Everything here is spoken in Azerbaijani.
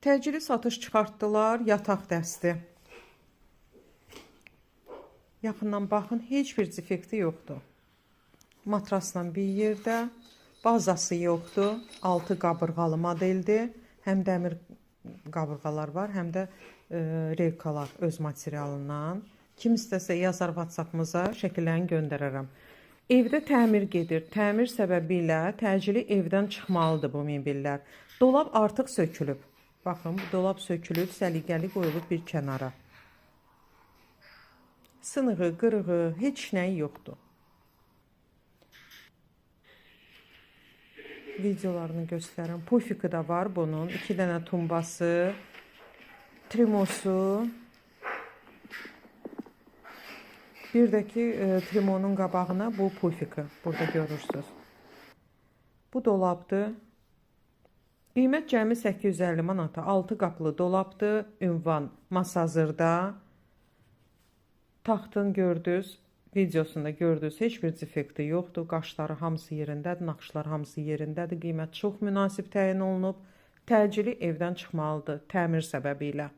Təcili satış çıxartdılar, yataq dəsti. Yaxından baxın, heç bir defekti yoxdur. Matrasla bir yerdə, bazası yoxdur, altı qabırğalı modeldir. Həm dəmir qabırğalar var, həm də reykalar öz materialından. Kim istəsə yazar WhatsApp-mıza, şəkillərini göndərərəm. Evdə təmir gedir. Təmir səbəbilə təcili evdən çıxmalıdır bu mebellər. Dolab artıq sökülüb. Baxın, bu dolab sökülüb, səliqəli qoyulub bir kənara. Sınığı, qırığı, heç nəyi yoxdur. Videolarını göstərim. Pufiki də var bunun. 2 dənə tumbası, trimosu. Bir də ki, trimonun qabağına bu pufiki. Burada görürsünüz. Bu dolabdır. Qiymət cəmi 850 manata. 6 qapılı dolabdır. Ünvan Masazırda. Taxtın gördünüz. Videosunda gördünüz. Heç bir defekti yoxdur. Qaşları hamısı yerindədir. Naxışlar hamısı yerindədir. Qiymət çox münasib təyin olunub. Təcili evdən çıxmalıdır təmir səbəbilə.